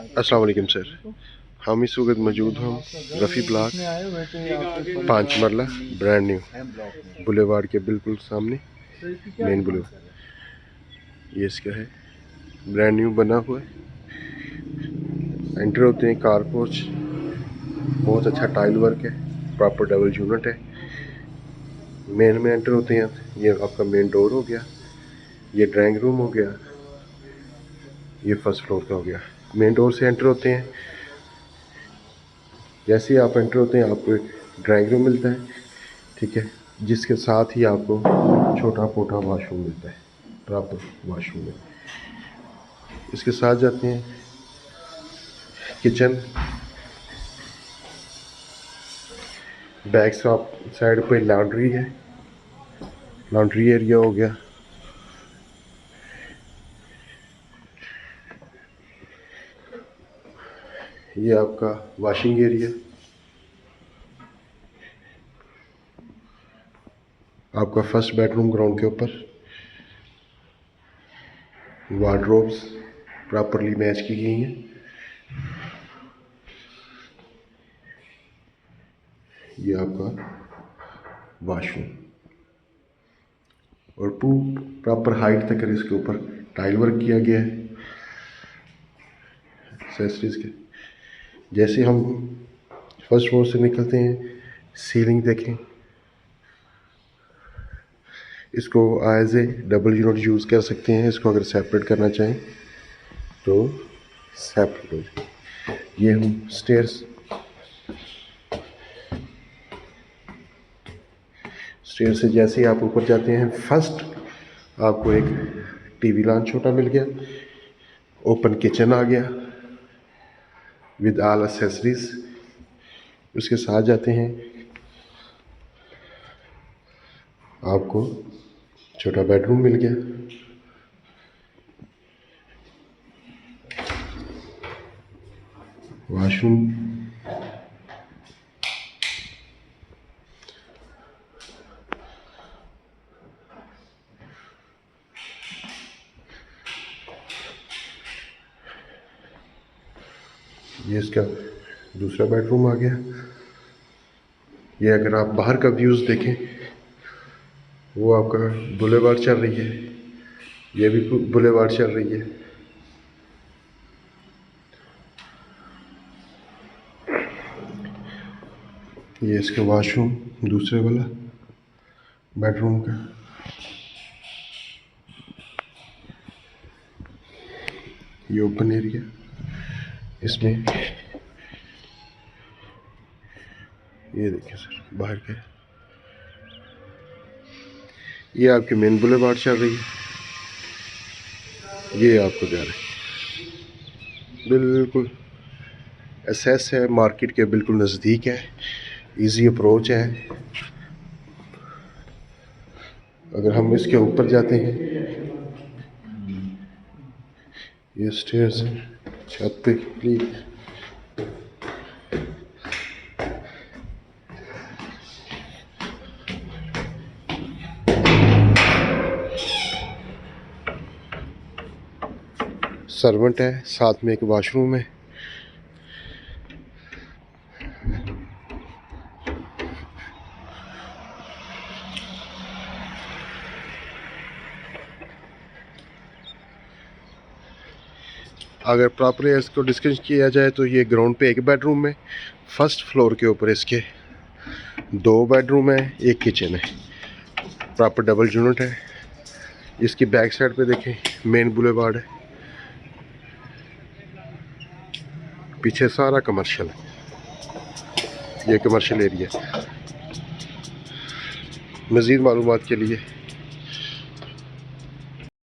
अस्सलाम वालेकुम सर, हम इस वक्त मौजूद हम रफ़ी ब्लॉक 5 मरला ब्रांड न्यू बुलेवार्ड के बिल्कुल सामने मेन बुलेवार्ड। ये इसका है, ब्रांड न्यू बना हुआ है। एंटर होते हैं कार पोर्च, बहुत अच्छा टाइल वर्क है, प्रॉपर डबल यूनिट है। मेन में एंटर होते हैं, ये आपका मेन डोर हो गया, ये ड्राइंग रूम हो गया, ये फर्स्ट फ्लोर का हो गया। मेन डोर से एंटर होते हैं, जैसे ही आप एंटर होते हैं आपको एक ड्राइंग रूम मिलता है, ठीक है, जिसके साथ ही आपको छोटा मोटा वॉशरूम मिलता है, प्रॉपर वॉशरूम है। इसके साथ जाते हैं किचन, बैक साइड पे लॉन्ड्री है, लॉन्ड्री एरिया हो गया। ये आपका वॉशिंग एरिया, आपका फर्स्ट बेडरूम ग्राउंड के ऊपर, वार्डरोब्स प्रॉपरली मैच की गई हैं। ये आपका वॉशरूम और प्रॉपर हाइट तक इसके ऊपर टाइल वर्क किया गया है एक्सेसरीज के। जैसे हम फर्स्ट फ्लोर से निकलते हैं, सीलिंग देखें, इसको as a double unit use कर सकते हैं। इसको अगर सेपरेट करना चाहें तो सेपरेट हो जाए। ये हम स्टेयर्स से जैसे ही आप ऊपर जाते हैं, फर्स्ट आपको एक टीवी लॉन्च छोटा मिल गया, ओपन किचन आ गया विद ऑल एक्सेसरीज। उसके साथ जाते हैं, आपको छोटा बेडरूम मिल गया, वॉशरूम, ये इसका दूसरा बेडरूम आ गया। ये अगर आप बाहर का व्यूज़ देखें, वो आपका बुलेवार्ड चल रही है, ये भी बुलेवार्ड चल रही है। ये इसका वॉशरूम दूसरे वाला बेडरूम का, ये ओपन एरिया, इसमें ये देखिए सर बाहर के, ये आपकी मेन बुलेवार्ड चल रही है। ये आपको जा रहा है, बिल्कुल एसेस है, मार्केट के बिल्कुल नज़दीक है, इजी अप्रोच है। अगर हम इसके ऊपर जाते हैं, ये स्टेयर्स हैं छत पे, प्लीज सर्वेंट है, साथ में एक वॉशरूम है। अगर प्रॉपर इसको डिस्कस किया जाए तो ये ग्राउंड पे एक बेडरूम है, फर्स्ट फ्लोर के ऊपर इसके 2 बेडरूम है, एक किचन है, प्रॉपर डबल यूनिट है। इसकी बैक साइड पे देखें मेन बुलेवार्ड है, पीछे सारा कमर्शियल है, ये कमर्शियल एरिया है। मज़ीद मालूमात के लिए